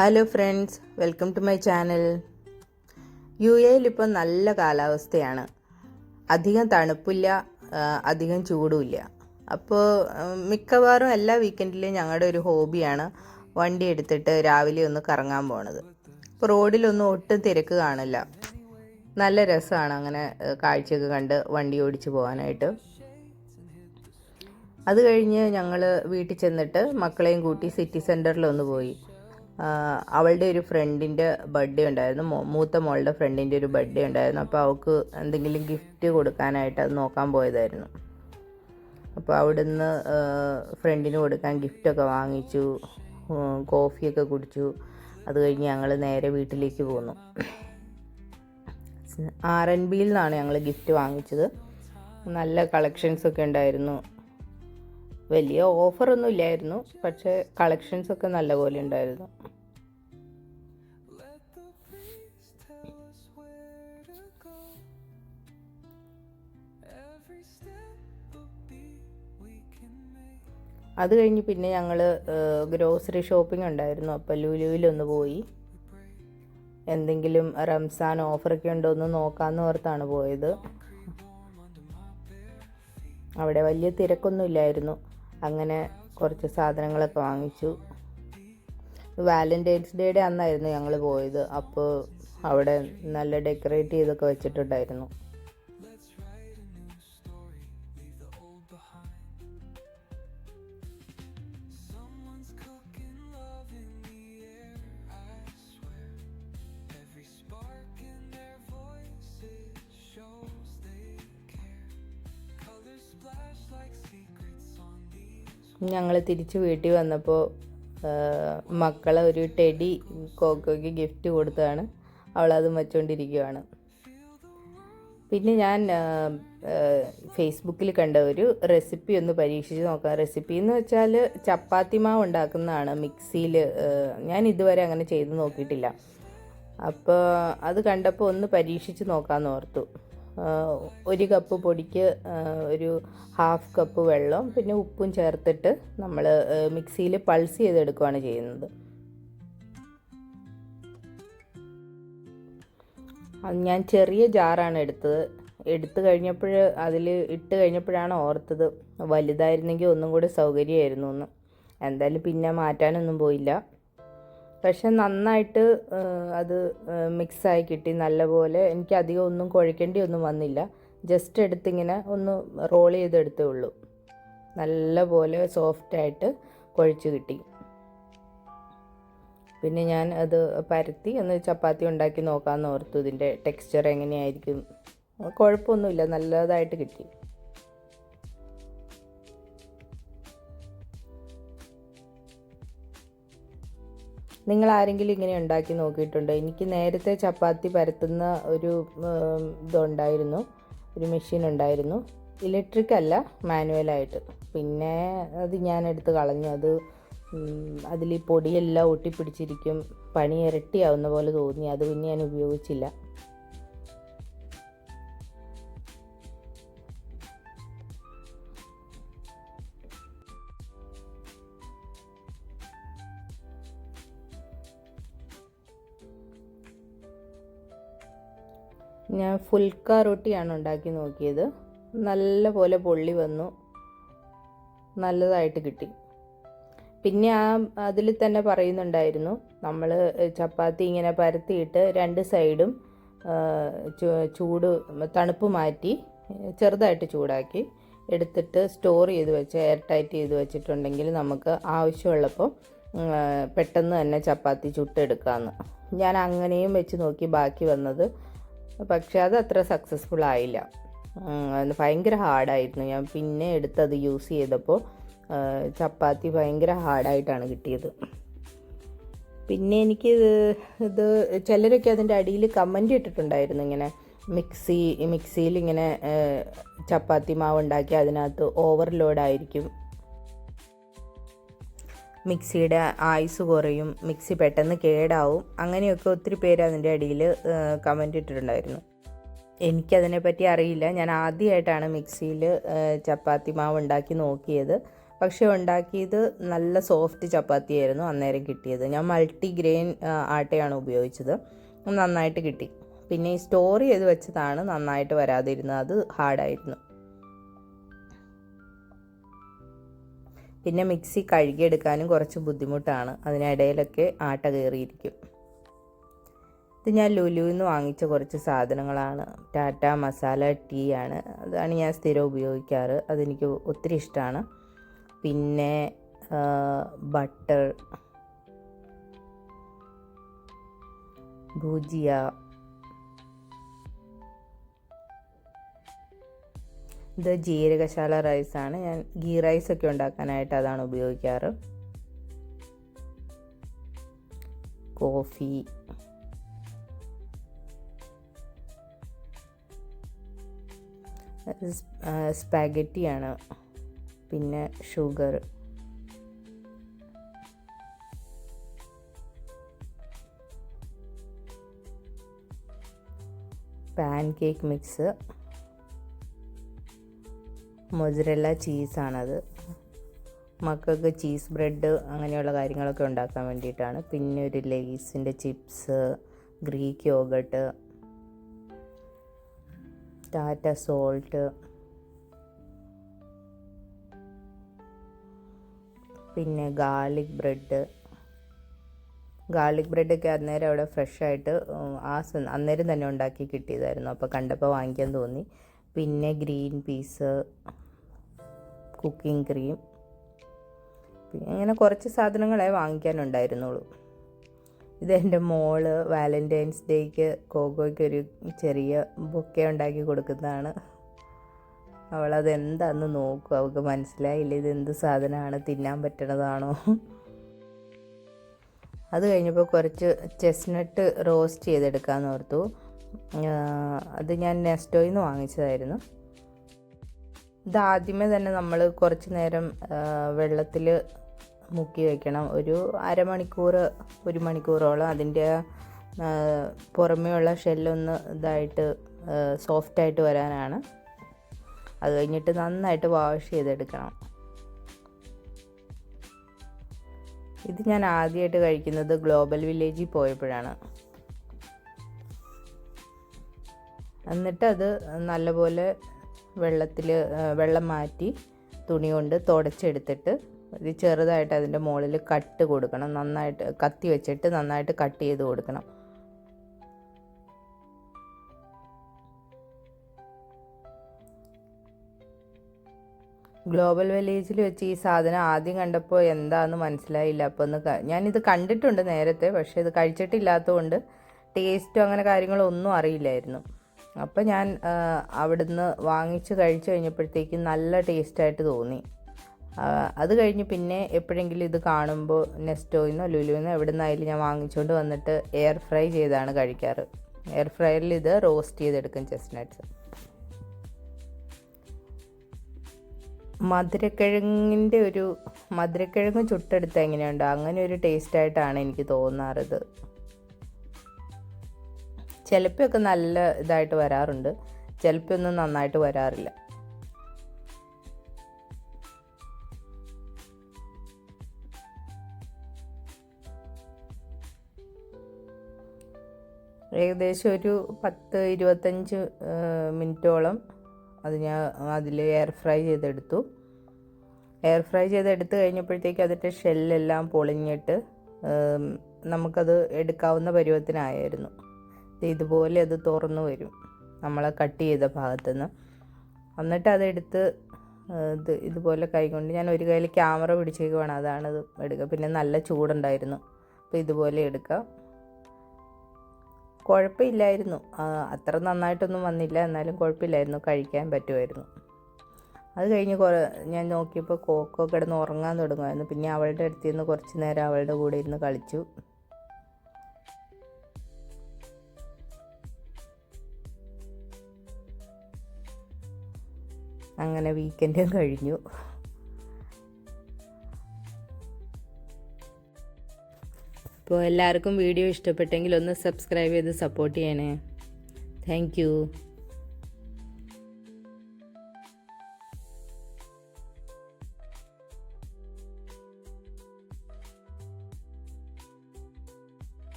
Hello friends, welcome to my channel. UAE ഇപ്പോൾ നല്ല കാലാവസ്ഥയാണ്. അധികം തണുപ്പില്ല, അധികം ചൂടുമില്ല. അപ്പോൾ മിക്കവാറും എല്ലാ വീക്കെൻഡിലും ഞങ്ങളുടെ ഒരു ഹോബിയാണ് വണ്ടി എടുത്തിട്ട് രാവിലെ ഒന്ന് കറങ്ങാൻ പോണത്. ഇപ്പോൾ റോഡിലൊന്നും ഒട്ടും തിരക്ക് കാണില്ല. നല്ല രസമാണ് അങ്ങനെ കാഴ്ചയൊക്കെ കണ്ട് വണ്ടി ഓടിച്ച് പോകാനായിട്ട്. അത് കഴിഞ്ഞ് ഞങ്ങൾ വീട്ടിൽ ചെന്നിട്ട് മക്കളെയും കൂട്ടി സിറ്റി സെൻറ്ററിലൊന്ന് പോയി. അവളുടെ ഒരു ഫ്രണ്ടിൻ്റെ ബർത്ത്ഡേ ഉണ്ടായിരുന്നു, മൂത്ത മോളുടെ ഫ്രണ്ടിൻ്റെ ഒരു ബർത്ത്ഡേ ഉണ്ടായിരുന്നു. അപ്പോൾ അവൾക്ക് എന്തെങ്കിലും ഗിഫ്റ്റ് കൊടുക്കാനായിട്ട് അത് നോക്കാൻ പോയതായിരുന്നു. അപ്പോൾ അവിടുന്ന് ഫ്രണ്ടിന് കൊടുക്കാൻ ഗിഫ്റ്റൊക്കെ വാങ്ങിച്ചു, കോഫിയൊക്കെ കുടിച്ചു. അത് കഴിഞ്ഞ് ഞങ്ങൾ നേരെ വീട്ടിലേക്ക് പോന്നു. R&Bയിൽ നിന്നാണ് ഞങ്ങൾ ഗിഫ്റ്റ് വാങ്ങിച്ചത്. നല്ല കളക്ഷൻസൊക്കെ ഉണ്ടായിരുന്നു. വലിയ ഓഫറൊന്നും ഇല്ലായിരുന്നു, പക്ഷേ കളക്ഷൻസൊക്കെ നല്ല പോലെ ഉണ്ടായിരുന്നു. അത് കഴിഞ്ഞ് പിന്നെ ഞങ്ങൾ ഗ്രോസറി ഷോപ്പിംഗ് ഉണ്ടായിരുന്നു. അപ്പോൾ ലുലുവിലൊന്ന് പോയി. എന്തെങ്കിലും റംസാൻ ഓഫറൊക്കെ ഉണ്ടോ എന്ന് നോക്കാമെന്ന് ഓർത്താണ് പോയത്. അവിടെ വലിയ തിരക്കൊന്നും ഇല്ലായിരുന്നു. അങ്ങനെ കുറച്ച് സാധനങ്ങളൊക്കെ വാങ്ങിച്ചു. വാലൻറ്റൈൻസ് ഡേയുടെ അന്നായിരുന്നു ഞങ്ങൾ പോയത്. അപ്പോൾ അവിടെ നല്ല ഡെക്കറേറ്റ് ചെയ്തൊക്കെ വെച്ചിട്ടുണ്ടായിരുന്നു. ഞങ്ങൾ തിരിച്ച് വീട്ടിൽ വന്നപ്പോൾ മക്കളെ ഒരു ടെഡി കോക്കോയ്ക്ക് ഗിഫ്റ്റ് കൊടുത്തതാണ്. അവളത് വച്ചുകൊണ്ടിരിക്കുകയാണ്. പിന്നെ ഞാൻ ഫേസ്ബുക്കിൽ കണ്ട ഒരു റെസിപ്പി ഒന്ന് പരീക്ഷിച്ച് നോക്കാം. റെസിപ്പി എന്ന് വെച്ചാൽ ചപ്പാത്തി മാവ് ഉണ്ടാക്കുന്നതാണ് മിക്സിയിൽ. ഞാൻ ഇതുവരെ അങ്ങനെ ചെയ്ത് നോക്കിയിട്ടില്ല. അപ്പോൾ അത് കണ്ടപ്പോൾ ഒന്ന് പരീക്ഷിച്ച് നോക്കാമെന്ന് ഓർത്തു. 1 കപ്പ് പൊടിക്ക് ഒരു 1/2 കപ്പ് വെള്ളം പിന്നെ ഉപ്പും ചേർത്തിട്ട് നമ്മൾ മിക്സിയിൽ പൾസ് ചെയ്തെടുക്കുകയാണ് ചെയ്യുന്നത്. ഞാൻ ചെറിയ ജാറാണ് എടുത്തു കഴിഞ്ഞപ്പോൾ അതിൽ ഇട്ട് കഴിഞ്ഞപ്പോഴാണ് ഓർത്തത് വലുതായിരുന്നെങ്കിൽ ഒന്നും കൂടി സൗകര്യമായിരുന്നു എന്ന്. എന്തായാലും പിന്നെ മാറ്റാനൊന്നും പോയില്ല. പക്ഷെ നന്നായിട്ട് അത് മിക്സായി കിട്ടി നല്ലപോലെ. എനിക്ക് അധികം ഒന്നും കുഴക്കേണ്ടി ഒന്നും വന്നില്ല. ജസ്റ്റ് എടുത്തിങ്ങനെ ഒന്ന് റോൾ ചെയ്തെടുത്തേ ഉള്ളൂ. നല്ലപോലെ സോഫ്റ്റായിട്ട് കുഴച്ച് കിട്ടി. പിന്നെ ഞാൻ അത് പരത്തി ഒന്ന് ചപ്പാത്തി ഉണ്ടാക്കി നോക്കാമെന്ന് ഓർത്തു. ഇതിൻ്റെ ടെക്സ്ചർ എങ്ങനെയായിരിക്കും. കുഴപ്പമൊന്നുമില്ല, നല്ലതായിട്ട് കിട്ടി. നിങ്ങൾ ആരെങ്കിലും ഇങ്ങനെ ഉണ്ടാക്കി നോക്കിയിട്ടുണ്ടോ? എനിക്ക് നേരത്തെ ചപ്പാത്തി പരത്തുന്ന ഒരു ഇതുണ്ടായിരുന്നു, ഒരു മെഷീൻ ഉണ്ടായിരുന്നു. ഇലക്ട്രിക് അല്ല, മാനുവലായിട്ട്. പിന്നെ അത് ഞാൻ എടുത്ത് കളഞ്ഞു. അതിൽ ഈ പൊടിയെല്ലാം ഒട്ടിപ്പിടിച്ചിരിക്കും, പണി ഇരട്ടിയാവുന്ന പോലെ തോന്നി. അത് പിന്നെ ഞാൻ ഉപയോഗിച്ചില്ല. ഞാൻ ഫുൽക്ക റൊട്ടിയാണ് ഉണ്ടാക്കി നോക്കിയത്. നല്ല പോലെ പൊള്ളി വന്നു, നല്ലതായിട്ട് കിട്ടി. പിന്നെ അതിൽ തന്നെ പറയുന്നുണ്ടായിരുന്നു, നമ്മൾ ചപ്പാത്തി ഇങ്ങനെ പരത്തിയിട്ട് 2 സൈഡും തണുപ്പ് മാറ്റി ചെറുതായിട്ട് ചൂടാക്കി എടുത്തിട്ട് സ്റ്റോർ ചെയ്ത് വെച്ച് എയർ ടൈറ്റ് ചെയ്ത് വെച്ചിട്ടുണ്ടെങ്കിൽ നമുക്ക് ആവശ്യമുള്ളപ്പോൾ പെട്ടെന്ന് തന്നെ ചപ്പാത്തി ചുട്ടെടുക്കാമെന്ന്. ഞാൻ അങ്ങനെയും വെച്ച് നോക്കി ബാക്കി വന്നത്. പക്ഷേ അത് അത്ര സക്സസ്ഫുൾ ആയില്ല. ഭയങ്കര ഹാർഡായിരുന്നു. ഞാൻ പിന്നെ എടുത്തത് യൂസ് ചെയ്തപ്പോൾ ചപ്പാത്തി ഭയങ്കര ഹാർഡായിട്ടാണ് കിട്ടിയത്. പിന്നെ എനിക്ക് ഇത് ചിലരൊക്കെ അതിൻ്റെ അടിയിൽ കമൻ്റ് ഇട്ടിട്ടുണ്ടായിരുന്നു, ഇങ്ങനെ മിക്സിയിൽ ഇങ്ങനെ ചപ്പാത്തി മാവ് ഉണ്ടാക്കി അതിനകത്ത് ഓവർലോഡായിരിക്കും, മിക്സിയുടെ ആയുസ് കുറയും, മിക്സി പെട്ടെന്ന് കേടാവും, അങ്ങനെയൊക്കെ ഒത്തിരി പേര് അതിൻ്റെ അടിയിൽ കമൻ്റ് ഇട്ടിട്ടുണ്ടായിരുന്നു. എനിക്കതിനെപ്പറ്റി അറിയില്ല. ഞാൻ ആദ്യമായിട്ടാണ് മിക്സിയിൽ ചപ്പാത്തി മാവ് ഉണ്ടാക്കി നോക്കിയത്. പക്ഷേ ഉണ്ടാക്കിയത് നല്ല സോഫ്റ്റ് ചപ്പാത്തിയായിരുന്നു അന്നേരം കിട്ടിയത്. ഞാൻ മൾട്ടിഗ്രെയിൻ ആട്ടയാണ് ഉപയോഗിച്ചത്. നന്നായിട്ട് കിട്ടി. പിന്നെ ഈ സ്റ്റോർ ചെയ്ത് വെച്ചതാണ് നന്നായിട്ട് വരാതിരുന്നത്, അത് ഹാർഡായിരുന്നു. പിന്നെ മിക്സി കഴുകിയെടുക്കാനും കുറച്ച് ബുദ്ധിമുട്ടാണ്, അതിനിടയിലൊക്കെ ആട്ട കയറിയിരിക്കും. ഇത് ഞാൻ ലുലുവിൽ നിന്ന് വാങ്ങിച്ച കുറച്ച് സാധനങ്ങളാണ്. ടാറ്റ മസാല ടീ ആണ്, അതാണ് ഞാൻ സ്ഥിരം ഉപയോഗിക്കാറ്, അതെനിക്ക് ഒത്തിരി ഇഷ്ടമാണ്. പിന്നെ ബട്ടർ, ഭുജിയ, ഇത് ജീരകശാല റൈസാണ്. ഞാൻ ഗീ റൈസൊക്കെ ഉണ്ടാക്കാനായിട്ട് അതാണ് ഉപയോഗിക്കാറ്. കോഫി, സ്പാഗറ്റിയാണ്. പിന്നെ sugar, pancake mix, mozzarella ചീസാണത്. മക്കൾക്ക് ചീസ് ബ്രെഡ് അങ്ങനെയുള്ള കാര്യങ്ങളൊക്കെ ഉണ്ടാക്കാൻ വേണ്ടിയിട്ടാണ്. പിന്നെ ഒരു ലേസിൻ്റെ chips, Greek yogurt, Tata salt, പിന്നെ ഗാർലിക് ബ്രെഡൊക്കെ അന്നേരം അവിടെ ഫ്രഷായിട്ട് അന്നേരം തന്നെ ഉണ്ടാക്കി കിട്ടിയതായിരുന്നു, അപ്പോൾ കണ്ടപ്പോൾ വാങ്ങിക്കാൻ തോന്നി. പിന്നെ ഗ്രീൻ പീസ്, കുക്കിംഗ് ക്രീം, പിന്നെ അങ്ങനെ കുറച്ച് സാധനങ്ങളെ വാങ്ങിക്കാനുണ്ടായിരുന്നുള്ളൂ. ഇതെൻ്റെ മോള് വാലൻറ്റൈൻസ് ഡേക്ക് കോകോയ്ക്ക് ഒരു ചെറിയ ബൊക്കെ ഉണ്ടാക്കി കൊടുക്കുന്നതാണ്. അവളത് എന്താണെന്ന് നോക്കും, അവൾക്ക് മനസ്സിലായില്ല ഇതെന്ത് സാധനമാണ്, തിന്നാൻ പറ്റണതാണോ. അത് കഴിഞ്ഞപ്പോൾ കുറച്ച് ചെസ്നട്ട് റോസ്റ്റ് ചെയ്തെടുക്കാമെന്ന് ഓർത്തു. അത് ഞാൻ നെസ്റ്റോയിൽ നിന്ന് വാങ്ങിച്ചതായിരുന്നു. ഇതാദ്യമേ തന്നെ നമ്മൾ കുറച്ച് നേരം വെള്ളത്തിൽ മുക്കി വയ്ക്കണം, ഒരു അരമണിക്കൂർ 1 മണിക്കൂറോളം. അതിൻ്റെ പുറമേയുള്ള ഷെല്ലൊന്ന് ഇതായിട്ട് സോഫ്റ്റായിട്ട് വരാനാണ്. അത് കഴിഞ്ഞിട്ട് നന്നായിട്ട് വാഷ് ചെയ്തെടുക്കണം. ഇത് ഞാൻ ആദ്യമായിട്ട് കഴിക്കുന്നത് ഗ്ലോബൽ വില്ലേജിൽ പോയപ്പോഴാണ്. എന്നിട്ട് അത് നല്ലപോലെ വെള്ളം മാറ്റി തുണി കൊണ്ട് തുടച്ചെടുത്തിട്ട് ഇത് ചെറുതായിട്ട് അതിൻ്റെ മുകളിൽ കട്ട് കൊടുക്കണം. നന്നായിട്ട് കത്തി വെച്ചിട്ട് നന്നായിട്ട് കട്ട് ചെയ്ത് കൊടുക്കണം. ഗ്ലോബൽ വില്ലേജിൽ വെച്ച് ഈ സാധനം ആദ്യം കണ്ടപ്പോൾ എന്താണെന്ന് മനസ്സിലായില്ല. അപ്പോൾ ഞാനിത് കണ്ടിട്ടുണ്ട് നേരത്തെ, പക്ഷേ ഇത് കഴിച്ചിട്ടില്ലാത്തതുകൊണ്ട് ടേസ്റ്റോ അങ്ങനെ കാര്യങ്ങളൊന്നും അറിയില്ലായിരുന്നു. അപ്പോൾ ഞാൻ അവിടുന്ന് വാങ്ങിച്ച് കഴിച്ച് കഴിഞ്ഞപ്പോഴത്തേക്കും നല്ല ടേസ്റ്റായിട്ട് തോന്നി. അത് കഴിഞ്ഞ് പിന്നെ എപ്പോഴെങ്കിലും ഇത് കാണുമ്പോൾ നെസ്റ്റോയിൽ നിന്നോ ലുലുവിൽ നിന്നോ എവിടെ നിന്നായാലും ഞാൻ വാങ്ങിച്ചുകൊണ്ട് വന്നിട്ട് എയർ ഫ്രൈ ചെയ്താണ് കഴിക്കാറ്. എയർ ഫ്രയറിൽ ഇത് റോസ്റ്റ് ചെയ്തെടുക്കും ചെസ്നട്ട്സ്. മധുരക്കിഴങ്ങ് ചുട്ടെടുത്ത എങ്ങനെയുണ്ടോ അങ്ങനെ ഒരു ടേസ്റ്റായിട്ടാണ് എനിക്ക് തോന്നാറത്. ചിലപ്പോഴൊക്കെ നല്ല ഇതായിട്ട് വരാറുണ്ട്, ചിലപ്പോൾ ഒന്നും നന്നായിട്ട് വരാറില്ല. ഏകദേശം ഒരു 10-25 മിനിറ്റോളം അത് ഞാൻ അതിൽ എയർ ഫ്രൈ ചെയ്തെടുത്തു. എയർ ഫ്രൈ ചെയ്തെടുത്ത് കഴിഞ്ഞപ്പോഴത്തേക്ക് അതിൻ്റെ ഷെല്ലെല്ലാം പൊളിഞ്ഞിട്ട് നമുക്കത് എടുക്കാവുന്ന പരുവത്തിനായിരുന്നു. ഇതുപോലെ അത് തുറന്നു വരും നമ്മൾ കട്ട് ചെയ്ത ഭാഗത്തുനിന്ന്. എന്നിട്ട് അതെടുത്ത് ഇതുപോലെ കൈകൊണ്ട്, ഞാൻ ഒരു കയ്യിൽ ക്യാമറ പിടിച്ചേക്കുവാണ്, അതാണത് എടുക്കുക. പിന്നെ നല്ല ചൂടുണ്ടായിരുന്നു, അപ്പോൾ ഇതുപോലെ എടുക്കാം. കുഴപ്പമില്ലായിരുന്നു, അത്ര നന്നായിട്ടൊന്നും വന്നില്ല, എന്നാലും കുഴപ്പമില്ലായിരുന്നു, കഴിക്കാൻ പറ്റുമായിരുന്നു. അത് കഴിഞ്ഞ് ഞാൻ നോക്കിയപ്പോൾ കോക്കോ കിടന്ന് ഉറങ്ങാൻ തുടങ്ങുമായിരുന്നു. പിന്നെ അവളുടെ അടുത്ത് നിന്ന് കുറച്ച് നേരം അവളുടെ കൂടെ ഇരുന്ന് കളിച്ചു. അങ്ങനെ വീക്കെൻഡും കഴിഞ്ഞു. അപ്പോൾ എല്ലാവർക്കും വീഡിയോ ഇഷ്ടപ്പെട്ടെങ്കിൽ ഒന്ന് സബ്സ്ക്രൈബ് ചെയ്ത് സപ്പോർട്ട് ചെയ്യണേ. Thank you.